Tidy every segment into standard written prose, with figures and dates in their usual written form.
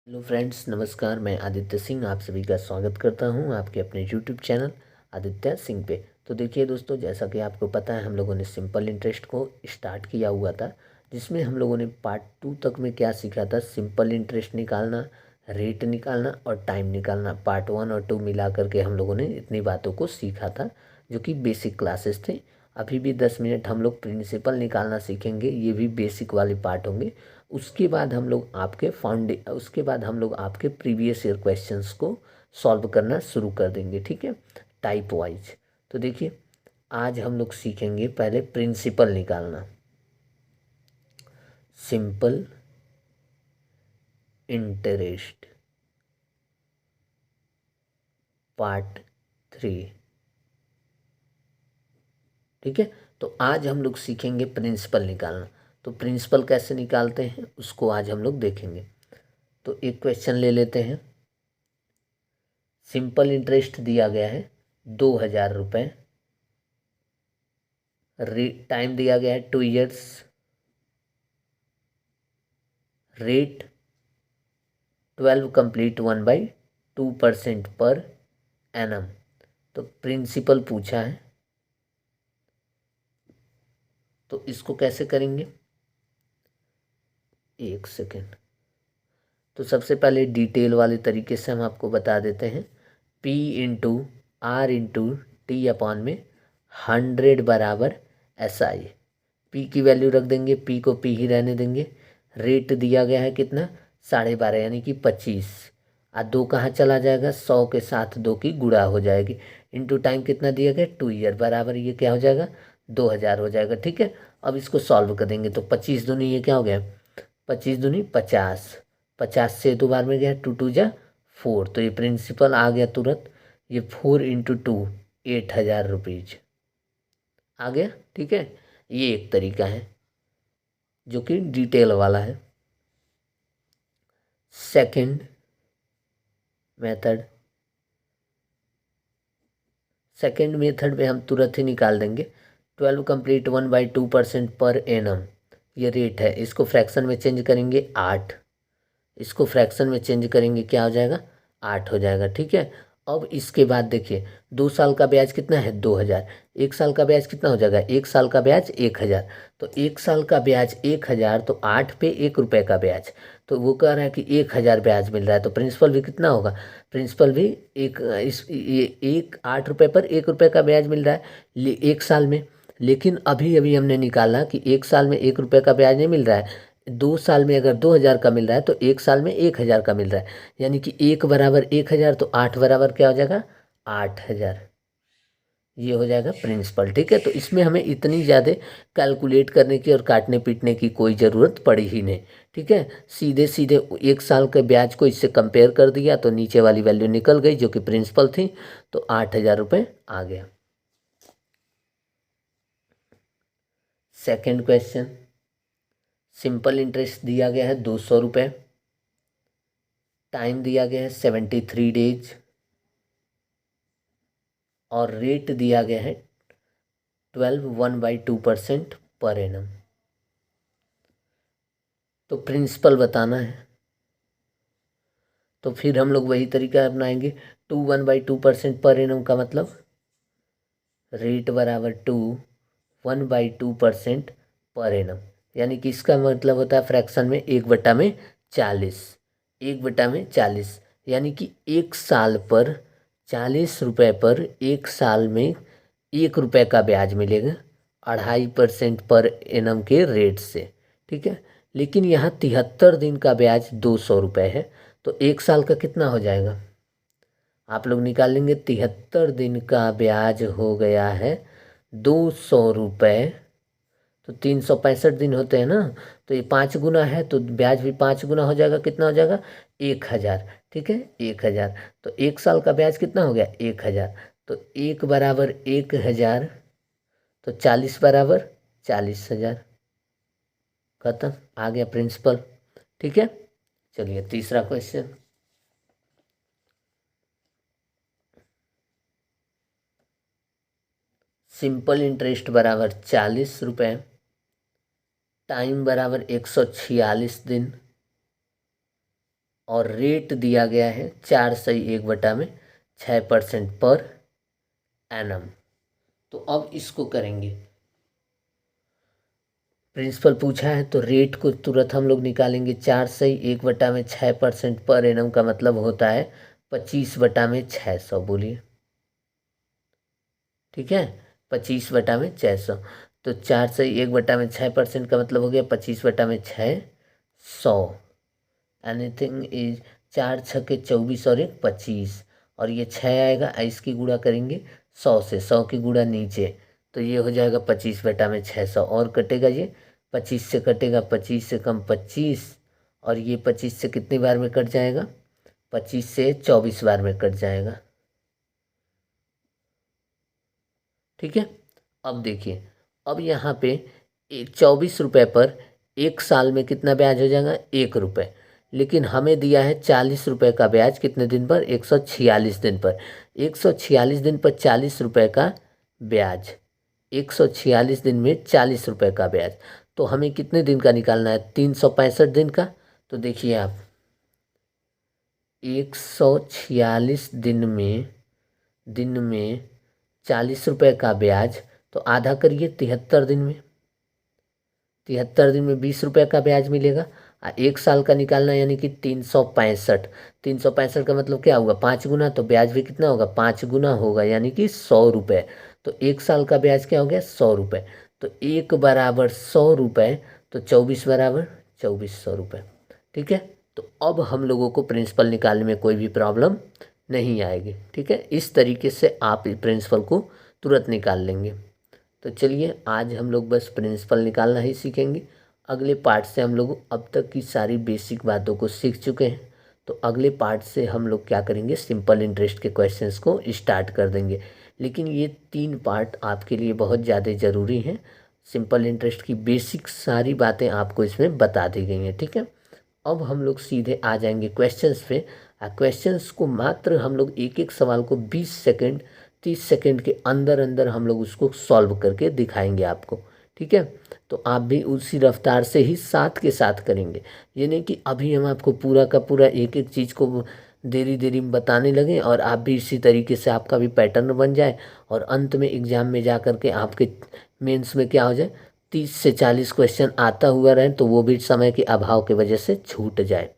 Hello friends, नमस्कार। मैं आदित्य सिंह आप सभी का स्वागत करता हूं आपके अपने यूट्यूब चैनल आदित्य सिंह पे। तो देखिए दोस्तों, जैसा कि आपको पता है, हम लोगों ने सिंपल इंटरेस्ट को स्टार्ट किया हुआ था, जिसमें हम लोगों ने पार्ट 2 तक में क्या सीखा था। सिंपल इंटरेस्ट निकालना, रेट निकालना और टाइम निकालना। पार्ट 1 और 2 मिला करके हम लोगों ने इतनी बातों को सीखा था, जो कि बेसिक क्लासेस थे। अभी भी 10 मिनट हम लोग प्रिंसिपल निकालना सीखेंगे, ये भी बेसिक वाले पार्ट होंगे। उसके बाद हम लोग आपके प्रीवियस ईयर क्वेश्चंस को सॉल्व करना शुरू कर देंगे, ठीक है, टाइप वाइज। तो देखिए, आज हम लोग सीखेंगे पहले प्रिंसिपल निकालना। सिंपल इंटरेस्ट पार्ट 3, ठीक है। तो आज हम लोग सीखेंगे प्रिंसिपल निकालना। तो प्रिंसिपल कैसे निकालते हैं उसको आज हम लोग देखेंगे। तो एक क्वेश्चन ले लेते हैं। सिंपल इंटरेस्ट दिया गया है 2,000 रुपये। टाइम दिया गया है 2 years. Rate 12 complete 1/2% per annum. तो प्रिंसिपल पूछा है, तो इसको कैसे करेंगे, एक सेकेंड। तो सबसे पहले डिटेल वाले तरीके से हम आपको बता देते हैं। P into R into T upon में 100 बराबर SI। पी की वैल्यू रख देंगे, पी को पी ही रहने देंगे। रेट दिया गया है कितना, 12.5 यानी कि 25। आ दो कहाँ चला जाएगा, 100 के साथ 2 की गुणा हो जाएगी। इंटू टाइम कितना दिया गया, 2 ईयर बराबर ये क्या हो जाएगा, 2,000 हो जाएगा, ठीक है। अब इसको सॉल्व कर देंगे तो 25 दूनी ये क्या हो गया, 25 दूनी 50। 50 से 2 बार में गया, 2 2 जा 4, तो ये प्रिंसिपल आ गया तुरंत। ये 4 इंटू 2 8,000 रुपीज आ गया, ठीक है। ये एक तरीका है जो कि डिटेल वाला है। सेकंड मेथड, सेकंड मेथड में हम तुरंत ही निकाल देंगे। 12 कंप्लीट 1/2% पर एनम, ये रेट है। इसको फ्रैक्शन में चेंज करेंगे 8। इसको फ्रैक्शन में चेंज करेंगे क्या हो जाएगा, 8 हो जाएगा, ठीक है। अब इसके बाद देखिए, 2 साल का ब्याज कितना है, 2,000। 1 साल का ब्याज कितना हो जाएगा, 1 साल का ब्याज 1,000। तो 1 साल का ब्याज 1,000, तो 8 पे 1 रुपये का ब्याज। तो वो कह रहा है कि 1,000 ब्याज मिल रहा है, तो प्रिंसिपल भी कितना होगा, प्रिंसिपल भी एक इस ये एक 8 रुपये पर 1 रुपये का ब्याज मिल रहा है 1 साल में। लेकिन अभी अभी हमने निकाला कि 1 साल में 1 रुपये का ब्याज नहीं मिल रहा है। 2 साल में अगर 2,000 का मिल रहा है तो 1 साल में 1,000 का मिल रहा है, यानी कि 1 बराबर 1,000, तो 8 बराबर क्या हो जाएगा, 8,000। ये हो जाएगा प्रिंसिपल, ठीक है। तो इसमें हमें इतनी ज़्यादा कैलकुलेट करने की और काटने पीटने की कोई ज़रूरत पड़ी ही नहीं, ठीक है। सीधे सीधे 1 साल के ब्याज को इससे कंपेयर कर दिया तो नीचे वाली वैल्यू निकल गई जो कि प्रिंसिपल थी, तो 8,000 रुपये आ गया। सेकेंड क्वेश्चन, सिंपल इंटरेस्ट दिया गया है 200 रुपये। टाइम दिया गया है 73 डेज और रेट दिया गया है 12 1/2% पर एनम। तो प्रिंसिपल बताना है, तो फिर हम लोग वही तरीका अपनाएंगे। 2 1/2% पर एनम का मतलब रेट बराबर 2 1/2% पर एनम, यानी कि इसका मतलब होता है फ्रैक्शन में 1/40। 1/40 यानी कि 1 साल पर 40 रुपये पर 1 साल में 1 रुपये का ब्याज मिलेगा 2.5% पर एनम के रेट से, ठीक है। लेकिन यहाँ 73 दिन का ब्याज 200 रुपये है, तो 1 साल का कितना हो जाएगा, आप लोग निकाल लेंगे। 73 दिन का ब्याज हो गया है 200 रुपये, तो 365 दिन होते हैं ना, तो ये 5 गुना है, तो ब्याज भी 5 गुना हो जाएगा। कितना हो जाएगा, 1,000, ठीक है, 1,000। तो 1 साल का ब्याज कितना हो गया, 1,000। तो 1 बराबर 1,000, तो 40 बराबर 40,000। खत्म, आ गया प्रिंसिपल, ठीक है। चलिए तीसरा क्वेश्चन। सिंपल इंटरेस्ट बराबर 40 रुपये। टाइम बराबर 146 दिन। और रेट दिया गया है 4/1/6% पर एनम। तो अब इसको करेंगे, प्रिंसिपल पूछा है तो रेट को तुरंत हम लोग निकालेंगे। 4/1/6% पर एनम का मतलब होता है 25/600। बोलिए, ठीक है, 25/600। तो 4/1/6% का मतलब हो गया 25/600। एनीथिंग इज 4×6 = 24 और 1 25, और ये 6 आएगा, इसकी गुणा करेंगे 100 से, 100 की गुणा नीचे, तो ये हो जाएगा 25/600। और कटेगा ये 25 से कटेगा, 25 से कम 25, और ये 25 से कितनी बार में कट जाएगा, 25 से 24 बार में कट जाएगा। ठीक है, अब देखिए, अब यहाँ पे 24 रुपये पर 1 साल में कितना ब्याज हो जाएगा, 1 रुपये। लेकिन हमें दिया है 40 रुपये का ब्याज, कितने दिन पर, 146 दिन पर। 146 दिन पर 40 रुपये का ब्याज, 146 दिन में 40 रुपये का ब्याज। तो हमें कितने दिन का निकालना है, 365 दिन का। तो देखिए आप, 146 दिन में 40 रुपये का ब्याज, तो आधा करिए 73 दिन में, 73 दिन में 20 रुपये का ब्याज मिलेगा। 1 साल का निकालना यानी कि 365। 365 का मतलब क्या होगा, 5 गुना, तो ब्याज भी कितना होगा, 5 गुना होगा, यानी कि 100 रुपये। तो 1 साल का ब्याज क्या हो गया, 100 रुपये। तो 1 = 100 रुपये, तो 24 = 2400 रुपये। ठीक है, तो अब हम लोगों को प्रिंसिपल निकालने में कोई भी प्रॉब्लम नहीं आएगी। ठीक है, इस तरीके से आप प्रिंसिपल को तुरंत निकाल लेंगे। तो चलिए, आज हम लोग बस प्रिंसिपल निकालना ही सीखेंगे। अगले पार्ट से हम लोग अब तक की सारी बेसिक बातों को सीख चुके हैं, तो अगले पार्ट से हम लोग क्या करेंगे, सिंपल इंटरेस्ट के क्वेश्चंस को स्टार्ट कर देंगे। लेकिन ये 3 पार्ट आपके लिए बहुत ज़्यादा ज़रूरी हैं। सिंपल इंटरेस्ट की बेसिक सारी बातें आपको इसमें बता दी गई हैं। ठीक है, अब हम लोग सीधे आ जाएंगे क्वेश्चंस पे। क्वेश्चंस को मात्र हम लोग एक एक सवाल को 20 सेकंड 30 सेकंड के अंदर अंदर हम लोग उसको सॉल्व करके दिखाएंगे आपको। ठीक है, तो आप भी उसी रफ्तार से ही साथ के साथ करेंगे। ये नहीं कि अभी हम आपको पूरा का पूरा एक एक चीज़ को देरी देरी में बताने लगे और आप भी इसी तरीके से आपका भी पैटर्न बन जाए, और अंत में एग्ज़ाम में जा कर के आपके मेंस में क्या हो जाए, 30 से 40 क्वेश्चन आता हुआ रहे, तो वो भी समय के अभाव की वजह से छूट जाए।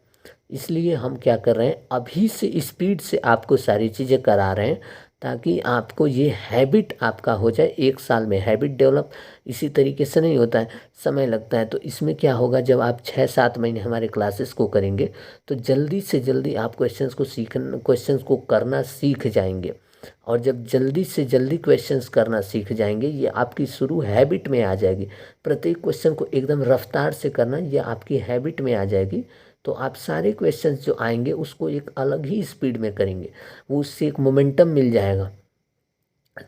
इसलिए हम क्या कर रहे हैं, अभी से स्पीड से आपको सारी चीज़ें करा रहे हैं, ताकि आपको ये हैबिट आपका हो जाए। 1 साल में हैबिट डेवलप इसी तरीके से नहीं होता है, समय लगता है। तो इसमें क्या होगा, जब आप 6-7 महीने हमारे क्लासेस को करेंगे, तो जल्दी से जल्दी आप क्वेश्चंस को करना सीख जाएंगे। और जब जल्दी से जल्दी क्वेश्चंस करना सीख जाएंगे, ये आपकी शुरू हैबिट में आ जाएगी। प्रत्येक क्वेश्चन को एकदम रफ्तार से करना, ये आपकी हैबिट में आ जाएगी। तो आप सारे क्वेश्चंस जो आएंगे उसको एक अलग ही स्पीड में करेंगे, वो उससे एक मोमेंटम मिल जाएगा।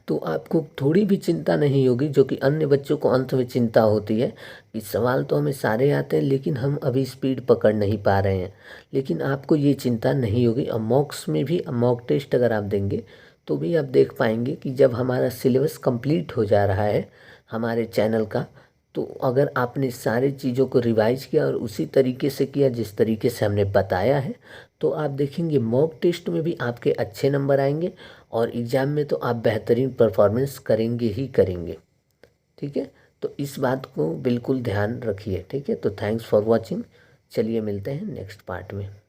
तो आपको थोड़ी भी चिंता नहीं होगी, जो कि अन्य बच्चों को अंत में चिंता होती है कि सवाल तो हमें सारे आते हैं लेकिन हम अभी स्पीड पकड़ नहीं पा रहे हैं। लेकिन आपको ये चिंता नहीं होगी। और मॉक्स में भी, मॉक टेस्ट अगर आप देंगे तो भी आप देख पाएंगे कि जब हमारा सिलेबस कंप्लीट हो जा रहा है हमारे चैनल का, तो अगर आपने सारी चीज़ों को रिवाइज किया और उसी तरीके से किया जिस तरीके से हमने बताया है, तो आप देखेंगे मॉक टेस्ट में भी आपके अच्छे नंबर आएंगे, और एग्ज़ाम में तो आप बेहतरीन परफॉर्मेंस करेंगे ही करेंगे। ठीक है, तो इस बात को बिल्कुल ध्यान रखिए। ठीक है, तो थैंक्स फॉर वॉचिंग। चलिए मिलते हैं नेक्स्ट पार्ट में।